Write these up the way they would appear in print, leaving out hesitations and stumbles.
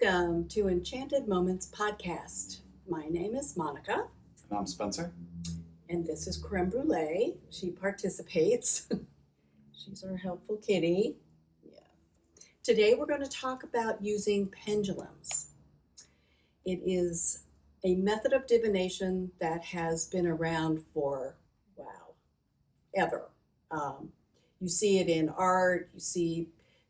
Welcome to Enchanted Moments podcast. My name is Monica. And I'm Spencer. And this is Creme Brulee. She participates. She's our helpful kitty. Yeah. Today we're going to talk about using pendulums. It is a method of divination that has been around for, ever. You see it in art, you see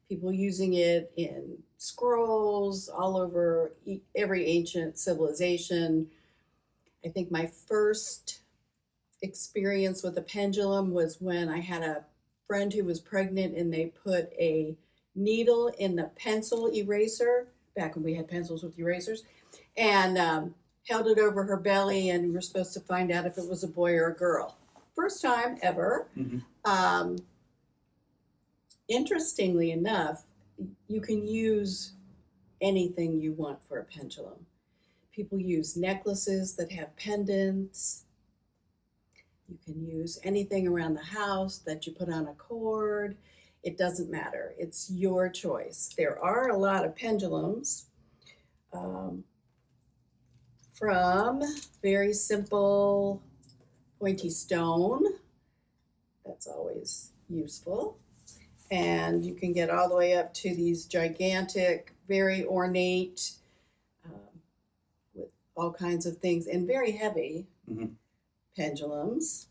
people using it in scrolls all over every ancient civilization. I think my first experience with a pendulum was when I had a friend who was pregnant and they put a needle in the pencil eraser, back when we had pencils with erasers, and held it over her belly, and we were supposed to find out if it was a boy or a girl. First time ever. Mm-hmm. Interestingly enough, you can use anything you want for a pendulum. People use necklaces that have pendants. You can use anything around the house that you put on a cord. It doesn't matter. It's your choice. There are a lot of pendulums from very simple pointy stone. That's always useful. And you can get all the way up to these gigantic, very ornate, with all kinds of things, and very heavy pendulums.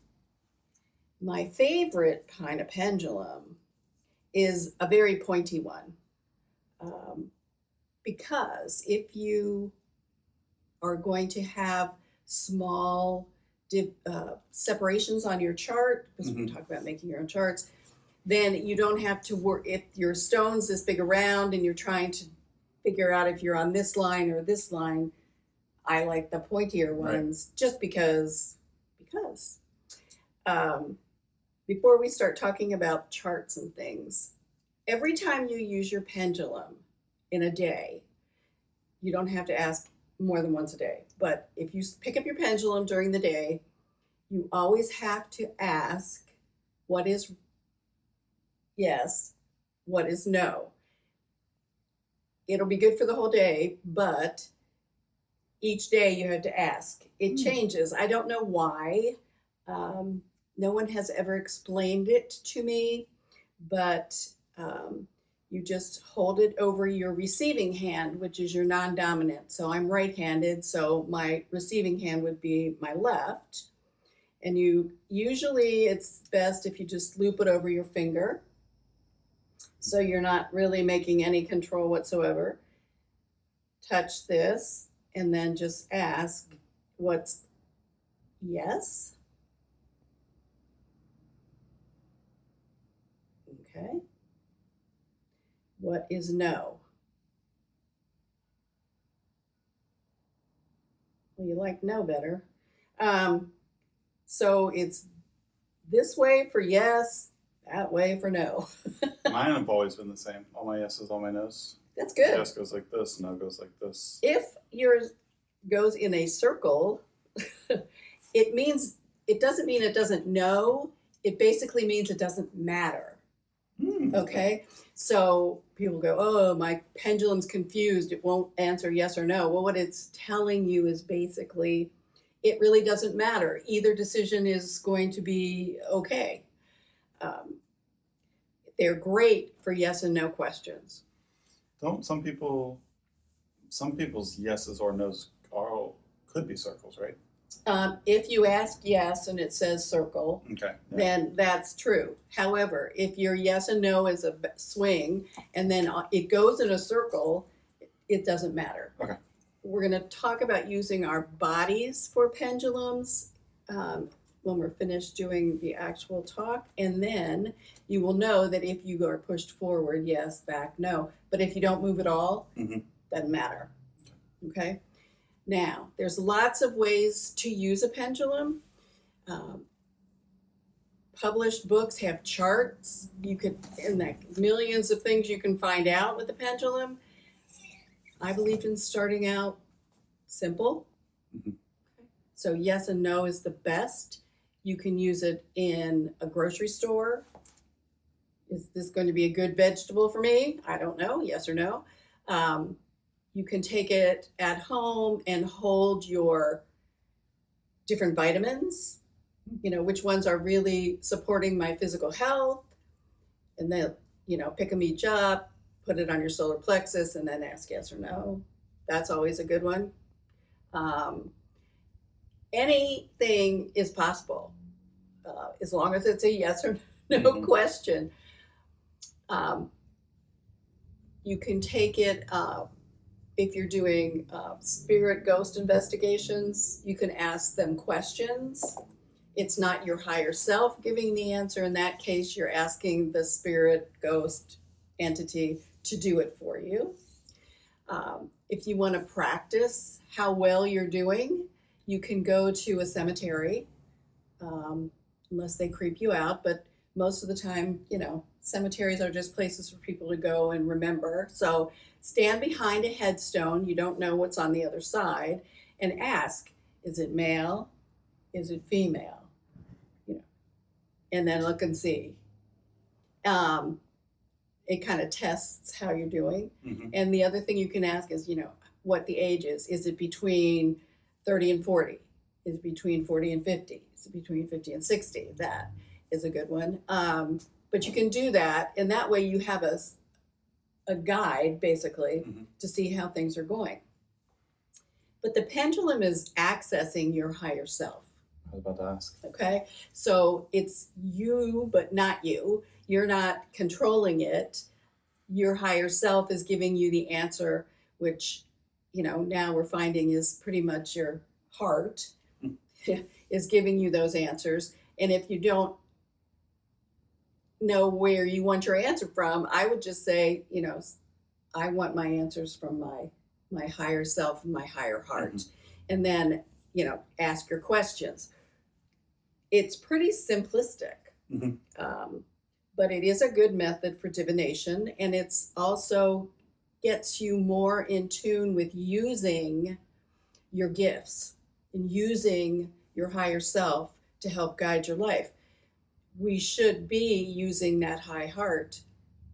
My favorite kind of pendulum is a very pointy one. Because if you are going to have small separations on your chart, because we talk about making your own charts, then you don't have to work. If your stone's this big around and you're trying to figure out if you're on this line or this line, I like the pointier ones, just because. Before we start talking about charts and things, every time you use your pendulum in a day, you don't have to ask more than once a day. But if you pick up your pendulum during the day, you always have to ask what is yes, what is no. It'll be good for the whole day, but each day you have to ask. It changes. I don't know why. No one has ever explained it to me, but you just hold it over your receiving hand, which is your non-dominant. So I'm right-handed, so my receiving hand would be my left. And usually it's best if you just loop it over your finger, so you're not really making any control whatsoever. Touch this, and then just ask what's yes. Okay. What is no? Well, you like no better. So it's this way for yes, that way for no. Mine have always been the same. All my yeses, all my nos. That's good. Yes goes like this, no goes like this. If yours goes in a circle, it doesn't mean it doesn't know. It basically means it doesn't matter. Okay? So people go, oh, my pendulum's confused. It won't answer yes or no. Well, what it's telling you is basically it really doesn't matter. Either decision is going to be okay. They're great for yes and no questions. Don't some people's yeses or nos could be circles, right? If you ask yes and it says circle, then that's true. However, if your yes and no is a swing and then it goes in a circle, it doesn't matter. Okay. We're going to talk about using our bodies for pendulums when we're finished doing the actual talk, and then you will know that if you are pushed forward, yes, back, no. But if you don't move at all, doesn't matter. Okay? Now, there's lots of ways to use a pendulum. Published books have charts. You could, and like millions of things you can find out with a pendulum. I believe in starting out simple. So yes and no is the best. You can use it in a grocery store. Is this going to be a good vegetable for me? I don't know, yes or no. You can take it at home and hold your different vitamins, which ones are really supporting my physical health, and then, pick them each up, put it on your solar plexus, and then ask yes or no. That's always a good one. Anything is possible, as long as it's a yes or no question. You can take it, if you're doing spirit ghost investigations, you can ask them questions. It's not your higher self giving the answer. In that case, you're asking the spirit ghost entity to do it for you. If you want to practice how well you're doing, you can go to a cemetery, unless they creep you out. But most of the time, cemeteries are just places for people to go and remember. So stand behind a headstone. You don't know what's on the other side, and ask, is it male? Is it female? And then look and see. It kind of tests how you're doing. And the other thing you can ask is, what the age is. Is it between 30 and 40? Is it between 40 and 50? Is it between 50 and 60? That is a good one. But you can do that, and that way you have a guide, basically, to see how things are going. But the pendulum is accessing your higher self. I was about to ask. Okay, so it's you, but not you. You're not controlling it. Your higher self is giving you the answer, which, now we're finding is pretty much your heart is giving you those answers. And if you don't know where you want your answer from, I would just say, I want my answers from my higher self and my higher heart. And then, ask your questions. It's pretty simplistic, but it is a good method for divination, and it's also gets you more in tune with using your gifts and using your higher self to help guide your life. We should be using that high heart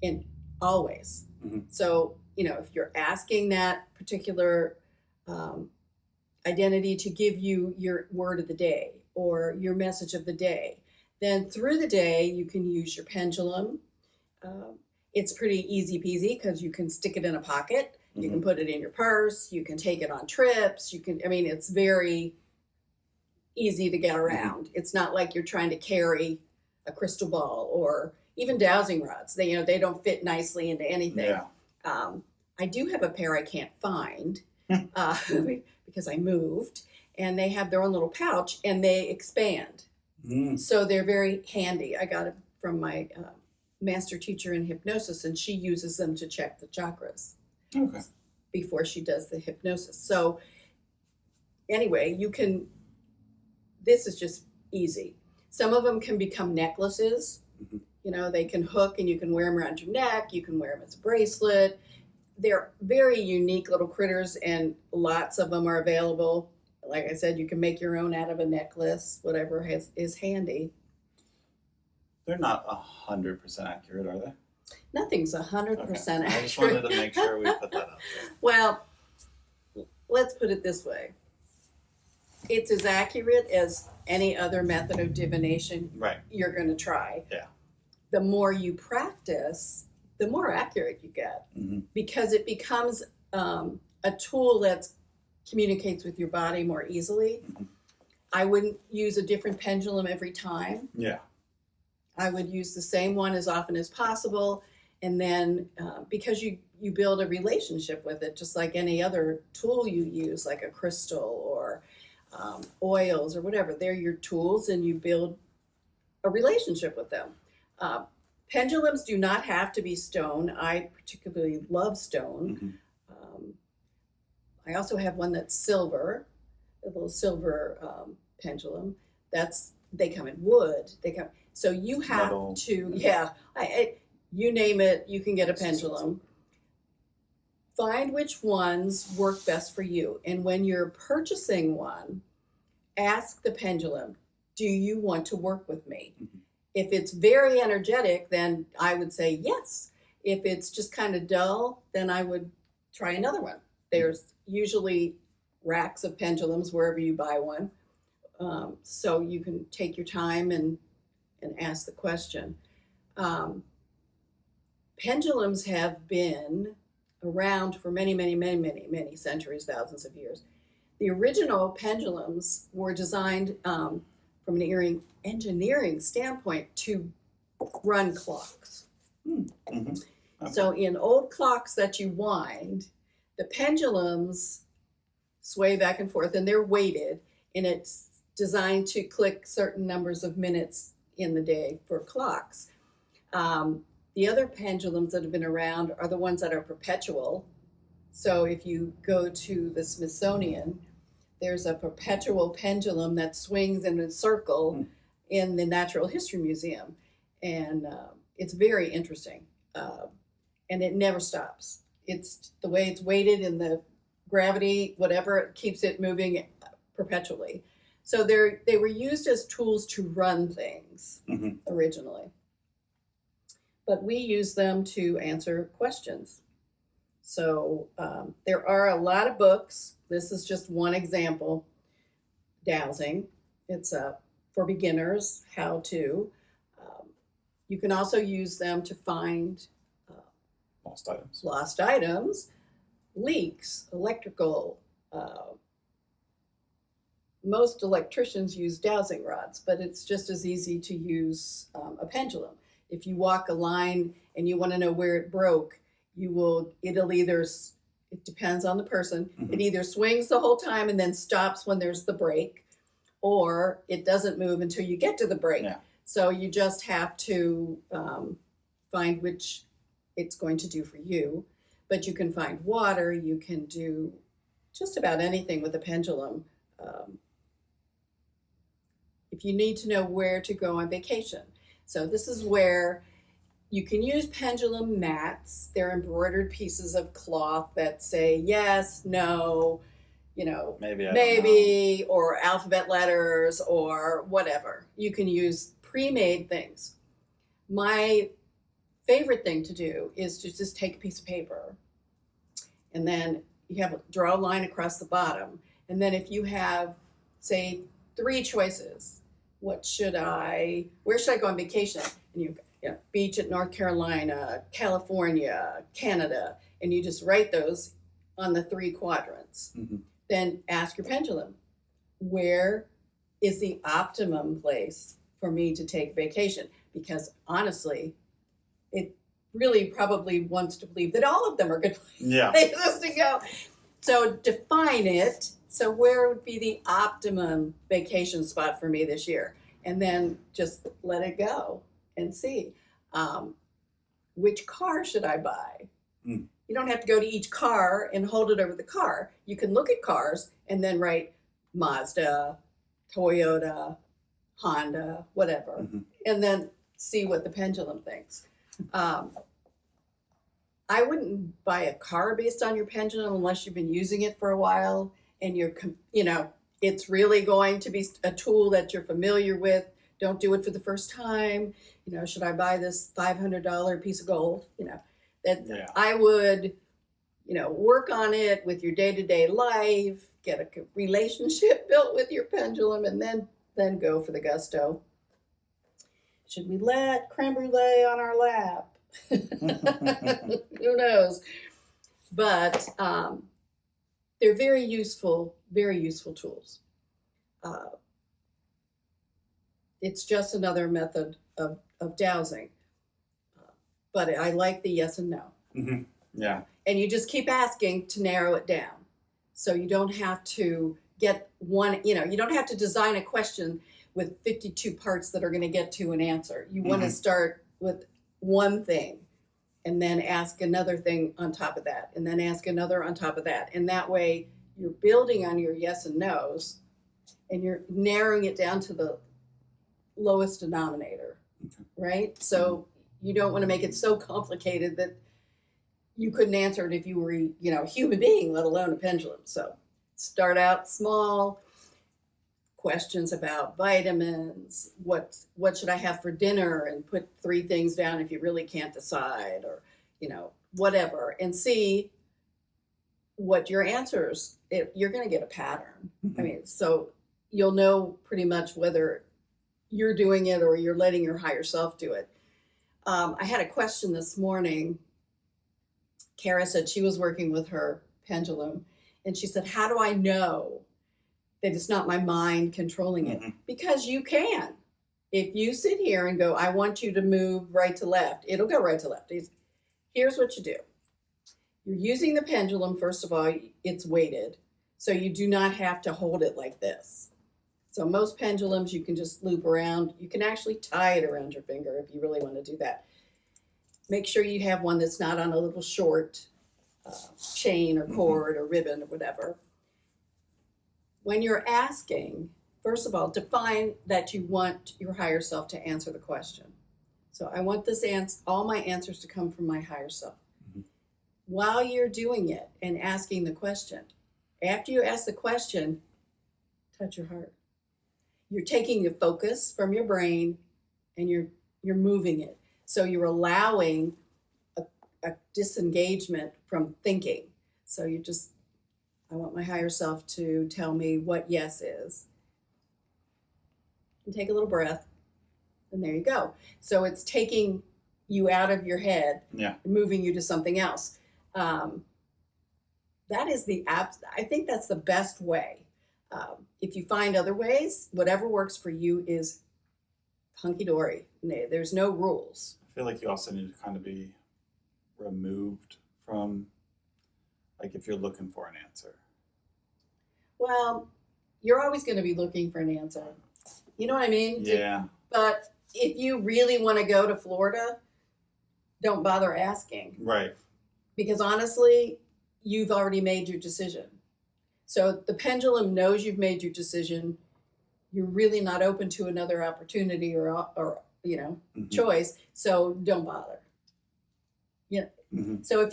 in always. So, if you're asking that particular identity to give you your word of the day or your message of the day, then through the day you can use your pendulum. It's pretty easy peasy because you can stick it in a pocket. You can put it in your purse. You can take it on trips. It's very easy to get around. It's not like you're trying to carry a crystal ball or even dowsing rods. They don't fit nicely into anything. Yeah. I do have a pair I can't find because I moved, and they have their own little pouch and they expand. So they're very handy. I got it from my master teacher in hypnosis, and she uses them to check the chakras before she does the hypnosis. So anyway, this is just easy. Some of them can become necklaces. They can hook and you can wear them around your neck. You can wear them as a bracelet. They're very unique little critters, and lots of them are available. Like I said, you can make your own out of a necklace, whatever is handy. They're not 100% accurate, are they? Nothing's 100% accurate. I just wanted to make sure we put that out there. Well, let's put it this way. It's as accurate as any other method of divination you're going to try. Yeah. The more you practice, the more accurate you get, because it becomes a tool that communicates with your body more easily. I wouldn't use a different pendulum every time. Yeah. I would use the same one as often as possible, and then because you build a relationship with it, just like any other tool you use, like a crystal or oils or whatever. They're your tools, and you build a relationship with them. Pendulums do not have to be stone. I particularly love stone. I also have one that's silver, a little silver pendulum. They come in wood. So you have to, you name it, you can get a pendulum. Find which ones work best for you. And when you're purchasing one, ask the pendulum, do you want to work with me? If it's very energetic, then I would say yes. If it's just kind of dull, then I would try another one There's usually racks of pendulums wherever you buy one. So you can take your time and ask the question. Pendulums have been around for many, many, many, many, many centuries, thousands of years. The original pendulums were designed from an engineering standpoint to run clocks. Mm-hmm. Okay. So in old clocks that you wind, the pendulums sway back and forth, and they're weighted, and it's designed to click certain numbers of minutes in the day for clocks. The other pendulums that have been around are the ones that are perpetual. So if you go to the Smithsonian, there's a perpetual pendulum that swings in a circle in the Natural History Museum. And it's very interesting. And it never stops. It's the way it's weighted in the gravity, whatever, it keeps it moving perpetually. So they were used as tools to run things originally. But we use them to answer questions. So there are a lot of books. This is just one example. Dowsing. It's for beginners, how to. You can also use them to find lost items, leaks, electrical. Most electricians use dowsing rods, but it's just as easy to use a pendulum. If you walk a line and you want to know where it broke, it'll either, it depends on the person, it either swings the whole time and then stops when there's the break, or it doesn't move until you get to the break. Yeah. So you just have to find which it's going to do for you. But you can find water, you can do just about anything with a pendulum. If you need to know where to go on vacation. So this is where you can use pendulum mats. They're embroidered pieces of cloth that say yes, no, maybe, or alphabet letters or whatever. You can use pre-made things. My favorite thing to do is to just take a piece of paper and then draw a line across the bottom. And then if you have, say, 3 choices, where should I go on vacation? And beach at North Carolina, California, Canada, and you just write those on the 3 quadrants. Then ask your pendulum, where is the optimum place for me to take vacation? Because honestly, it really probably wants to believe that all of them are good places to go. So define it. So where would be the optimum vacation spot for me this year? And then just let it go and see. Which car should I buy? You don't have to go to each car and hold it over the car. You can look at cars and then write Mazda, Toyota, Honda, whatever, and then see what the pendulum thinks. I wouldn't buy a car based on your pendulum unless you've been using it for a while and it's really going to be a tool that you're familiar with. Don't do it for the first time. Should I buy this $500 piece of gold? I would, work on it with your day-to-day life, get a relationship built with your pendulum, and then go for the gusto. Should we let creme brulee on our lap? Who knows? But they're very useful tools. It's just another method of dowsing. But I like the yes and no. Yeah. And you just keep asking to narrow it down. So you don't have to get one, you don't have to design a question with 52 parts that are going to get to an answer. You want to start with one thing and then ask another thing on top of that, and then ask another on top of that. And that way you're building on your yes and no's and you're narrowing it down to the lowest denominator, right? So you don't want to make it so complicated that you couldn't answer it if you were, a human being, let alone a pendulum. So start out small, questions about vitamins, what should I have for dinner, and put 3 things down if you really can't decide, or, whatever, and see what your answers, you're going to get a pattern. Mhm. I mean, so you'll know pretty much whether you're doing it or you're letting your higher self do it. I had a question this morning. Kara said she was working with her pendulum, and she said, how do I know that it's not my mind controlling it? Mhm. Because you can. If you sit here and go, I want you to move right to left, it'll go right to left. Here's what you do. You're using the pendulum, first of all, it's weighted, so you do not have to hold it like this. So most pendulums, you can just loop around. You can actually tie it around your finger if you really want to do that. Make sure you have one that's not on a little short chain or cord or ribbon or whatever. When you're asking, first of all, define that you want your higher self to answer the question. So I want all my answers to come from my higher self. Mhm. While you're doing it and asking the question, after you ask the question, touch your heart. You're taking the focus from your brain and you're moving it. So you're allowing a disengagement from thinking. So I want my higher self to tell me what yes is. And take a little breath, and there you go. So it's taking you out of your head Yeah. and moving you to something else. That is I think that's the best way. If you find other ways, whatever works for you is hunky-dory. There's no rules. I feel like you also need to kind of be removed from, like, if you're looking for an answer. Well, you're always going to be looking for an answer. You know what I mean? Yeah. But if you really want to go to Florida, don't bother asking. Right. Because honestly, you've already made your decision. So the pendulum knows you've made your decision. You're really not open to another opportunity or Mhm. choice. So don't bother. Yeah. Mhm. So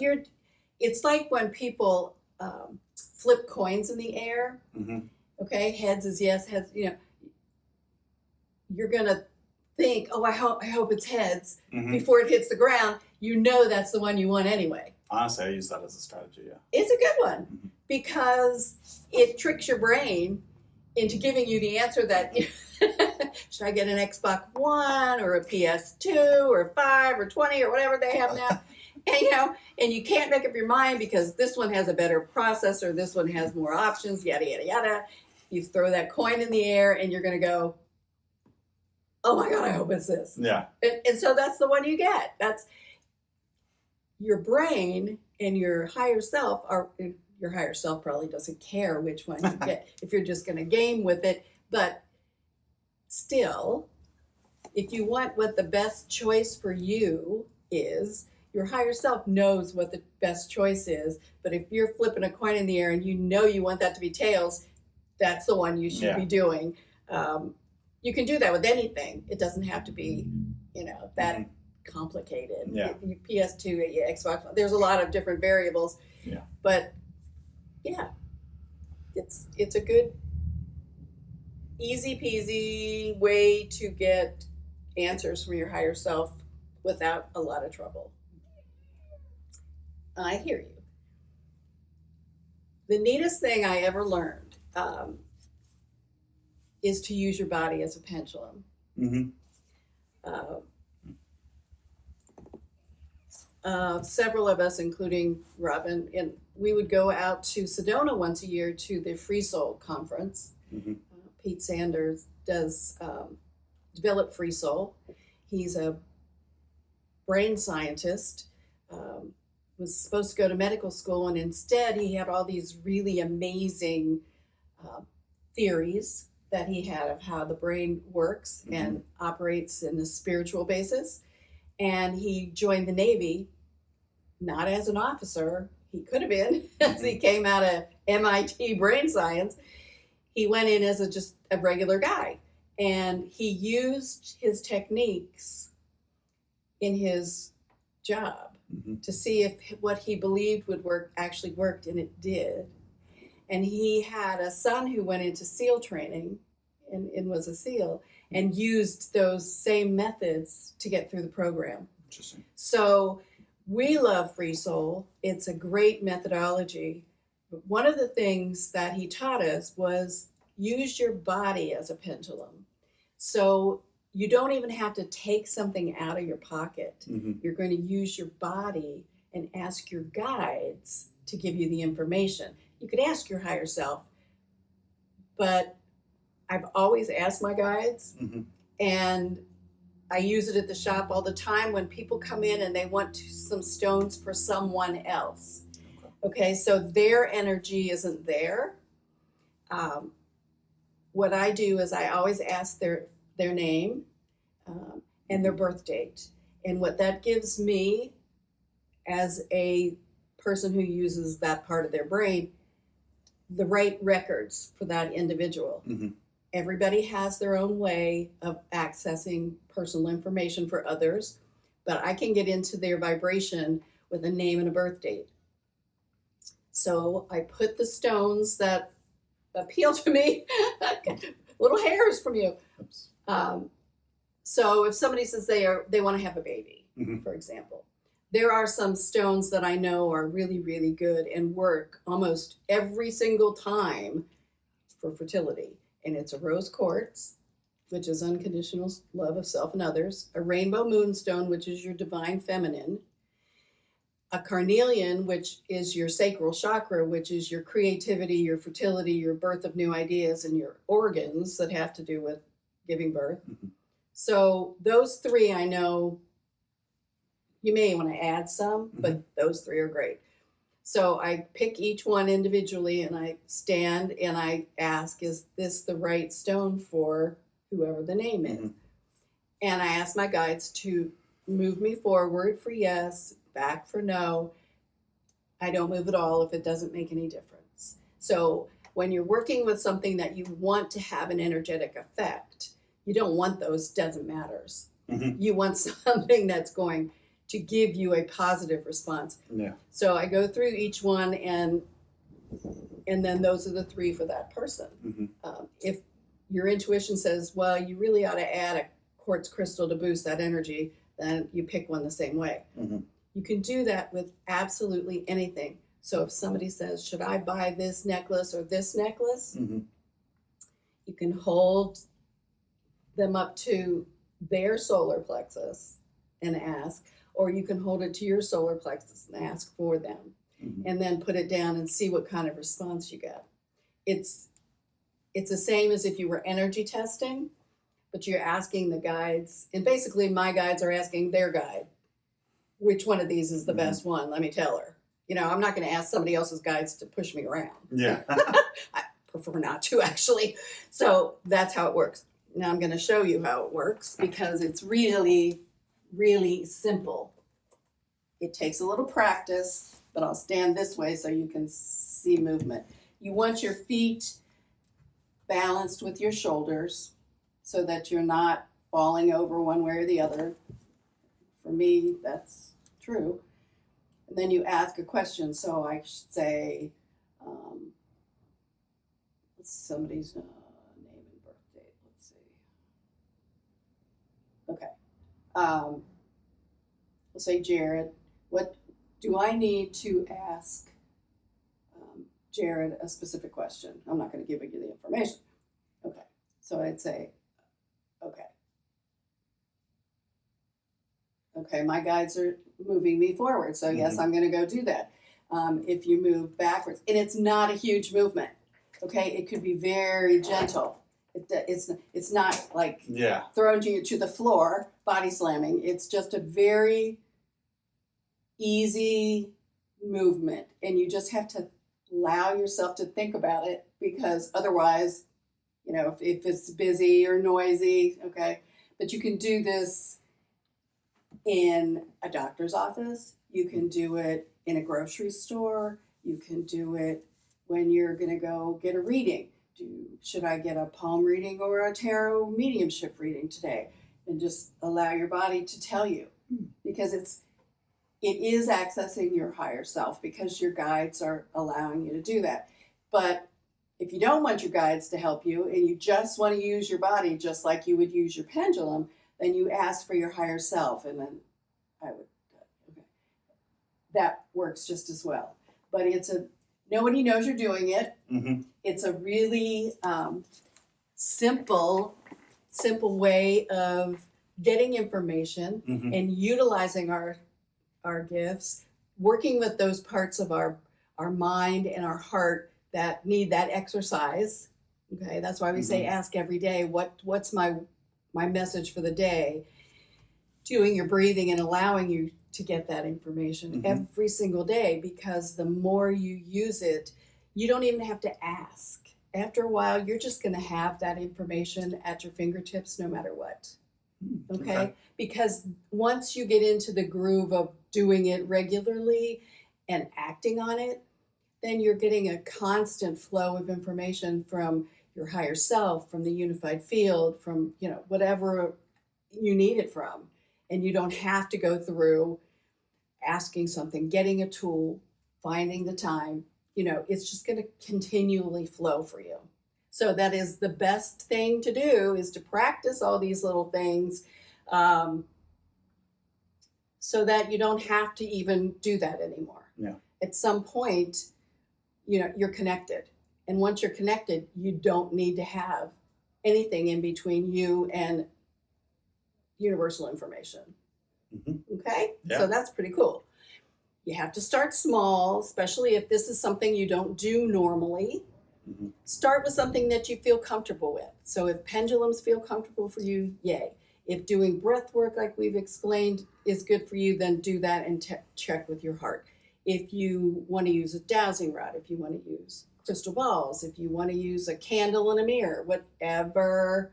it's like when people flip coins in the air. Mhm. Okay, heads is yes, heads. You're gonna think, oh, I hope it's heads Mhm. before it hits the ground. You know that's the one you want anyway. Honestly, I use that as a strategy. Yeah. It's a good one Mhm. because it tricks your brain into giving you the answer that should I get an Xbox One or a PS2 or 5 or 20 or whatever they have now, and you can't make up your mind because this one has a better processor, this one has more options, yada yada yada. You throw that coin in the air and you're going to go, oh my God, I hope it's this. Yeah. And so that's the one you get. That's your brain and your higher self your higher self probably doesn't care which one you get if you're just going to game with it. But still, if you want what the best choice for you is, your higher self knows what the best choice is. But if you're flipping a coin in the air and you know you want that to be tails, that's the one you should be doing. You can do that with anything. It doesn't have to be, that complicated. Yeah. PS2, Xbox. There's a lot of different variables. Yeah. But yeah, it's a good, easy peasy way to get answers from your higher self without a lot of trouble. I hear you. The neatest thing I ever learned is to use your body as a pendulum. Mm-hmm. Several of us, including Robin, and we would go out to Sedona once a year to the Free Soul Conference. Mm-hmm. Pete Sanders does develop Free Soul. He's a brain scientist, was supposed to go to medical school, and instead he had all these really amazing theories that he had of how the brain works and operates in a spiritual basis. And he joined the Navy, not as an officer. He could have been, as he came out of MIT brain science. He went in as just a regular guy. And he used his techniques in his job to see if what he believed would work actually worked, and it did. And he had a son who went into SEAL training and was a SEAL and used those same methods to get through the program. Interesting. So we love Free Soul. It's a great methodology one of the things that he taught us was use your body as a pendulum. So you don't even have to take something out of your pocket. Mm-hmm. You're going to use your body and ask your guides to give you the information. You could ask your higher self, but I've always asked my guides, Mm-hmm. and I use it at the shop all the time when people come in and they want some stones for someone else. Okay, so their energy isn't there. What I do is I always ask their name and their birth date. And what that gives me as a person who uses that part of their brain, the right records for that individual. Mm-hmm. Everybody has their own way of accessing personal information for others, but I can get into their vibration with a name and a birth date. So I put the stones that appeal to me, little hairs from you. So if somebody says they want to have a baby, mm-hmm. for example, there are some stones that I know are really, really good and work almost every single time for fertility. And it's a rose quartz, which is unconditional love of self and others, a rainbow moonstone, which is your divine feminine, a carnelian, which is your sacral chakra, which is your creativity, your fertility, your birth of new ideas, and your organs that have to do with giving birth. Mm-hmm. So those three I know you may want to add some, mm-hmm. but those three are great. So I pick each one individually and I stand and I ask, is this the right stone for whoever the name is? Mm-hmm. And I ask my guides to move me forward for yes, back for no. I don't move at all if it doesn't make any difference. So when you're working with something that you want to have an energetic effect, you don't want those doesn't matters. Mm-hmm. You want something that's going to give you a positive response. Yeah. So I go through each one, and then those are the three for that person. Mm-hmm. If your intuition says, well, you really ought to add a quartz crystal to boost that energy, then you pick one the same way. Mm-hmm. You can do that with absolutely anything. So if somebody says, should I buy this necklace or this necklace? Mm-hmm. You can hold them up to their solar plexus and ask, or you can hold it to your solar plexus and ask for them, mm-hmm. and then put it down and see what kind of response you get. It's the same as if you were energy testing, but you're asking the guides, and basically my guides are asking their guide, which one of these is the mm-hmm. best one? Let me tell her. You know, I'm not going to ask somebody else's guides to push me around. Yeah. I prefer not to, actually. So that's how it works. Now I'm going to show you how it works because it's really, really simple. It takes a little practice, but I'll stand this way so you can see movement. You want your feet balanced with your shoulders so that you're not falling over one way or the other. For me, that's true. And then you ask a question. So I should say, somebody's name and birth date. Let's see. Okay. We'll say Jared. What do I need to ask Jared a specific question? I'm not going to give you the information. Okay. So I'd say, okay. Okay, my guides are moving me forward. So yes, I'm going to go do that. If you move backwards, and it's not a huge movement. Okay, it could be very gentle. It's not like throwing you to the floor, body slamming. It's just a very easy movement, and you just have to allow yourself to think about it, because otherwise, you know, if it's busy or noisy, okay. But you can do this in a doctor's office. You can do it in a grocery store. You can do it when you're going to go get a reading. Should I get a palm reading or a tarot mediumship reading today? And just allow your body to tell you, because it is accessing your higher self, because your guides are allowing you to do that. But if you don't want your guides to help you and you just want to use your body just like you would use your pendulum, then you ask for your higher self, and then okay, that works just as well. But Nobody knows you're doing it. Mm-hmm. It's a really simple way of getting information Mm-hmm. and utilizing our gifts, working with those parts of our mind and our heart that need that exercise. Okay, that's why we say ask every day, what's my message for the day? Doing your breathing and allowing you to get that information every single day, because the more you use it, you don't even have to ask. After a while, you're just going to have that information at your fingertips no matter what. Okay? Because once you get into the groove of doing it regularly and acting on it, then you're getting a constant flow of information from your higher self, from the unified field, from, whatever you need it from. And you don't have to go through asking something, getting a tool, finding the time. It's just going to continually flow for you. So that is the best thing to do, is to practice all these little things, so that you don't have to even do that anymore. Yeah. At some point, you're connected. And once you're connected, you don't need to have anything in between you and universal information. Okay? Yeah. So that's pretty cool. You have to start small, especially if this is something you don't do normally. Start with something that you feel comfortable with. So if pendulums feel comfortable for you, yay. If doing breath work, like we've explained, is good for you, then do that and check with your heart. If you want to use a dowsing rod, if you want to use crystal balls, if you want to use a candle and a mirror, whatever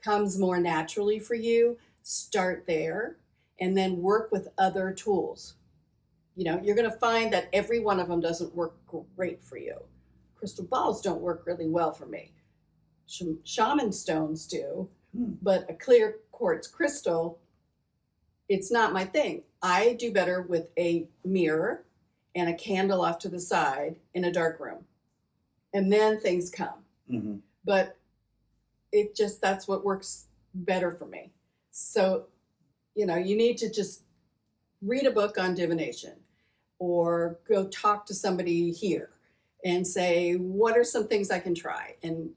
comes more naturally for you, start there and then work with other tools. You're going to find that every one of them doesn't work great for you. Crystal balls don't work really well for me. Shaman stones do, but a clear quartz crystal, it's not my thing. I do better with a mirror and a candle off to the side in a dark room. And then things come. But that's what works better for me. So, you need to just read a book on divination or go talk to somebody here and say, what are some things I can try? And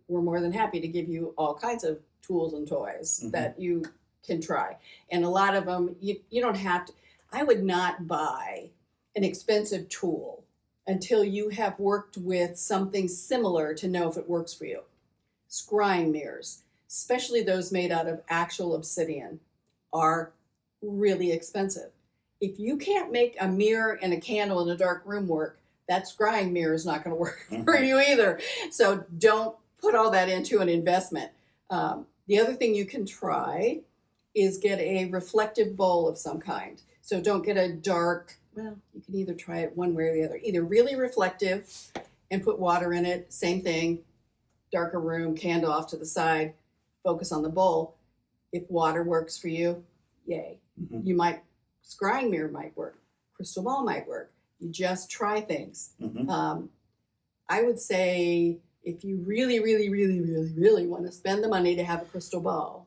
we're more than happy to give you all kinds of tools and toys that you can try. And a lot of them, you don't have to. I would not buy an expensive tool until you have worked with something similar to know if it works for you. Scrying mirrors, especially those made out of actual obsidian, are really expensive. If you can't make a mirror and a candle in a dark room work, that scrying mirror is not going to work for you either. So don't put all that into an investment. The other thing you can try is get a reflective bowl of some kind. So don't get a dark, you can either try it one way or the other. Either really reflective and put water in it, same thing, darker room, candle off to the side, focus on the bowl. If water works for you, yay. Scrying mirror might work. Crystal ball might work. You just try things. I would say if you really, really, really, really, really want to spend the money to have a crystal ball,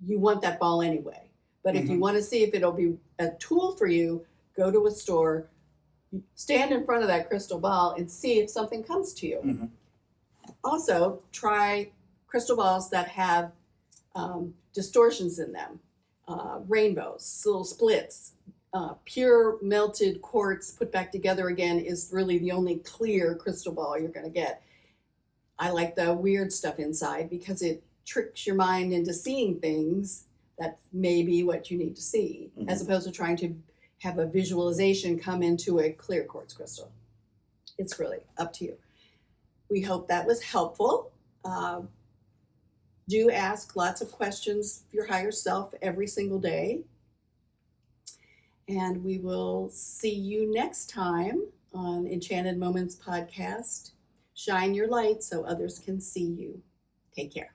you want that ball anyway. But if you want to see if it'll be a tool for you, go to a store, stand in front of that crystal ball and see if something comes to you. Also, try crystal balls that have distortions in them, rainbows, little splits. Pure melted quartz put back together again is really the only clear crystal ball you're going to get. I like the weird stuff inside because it tricks your mind into seeing things that may be what you need to see, as opposed to trying to have a visualization come into a clear quartz crystal. It's really up to you. We hope that was helpful. Do ask lots of questions of your higher self every single day. And we will see you next time on Enchanted Moments podcast. Shine your light so others can see you. Take care.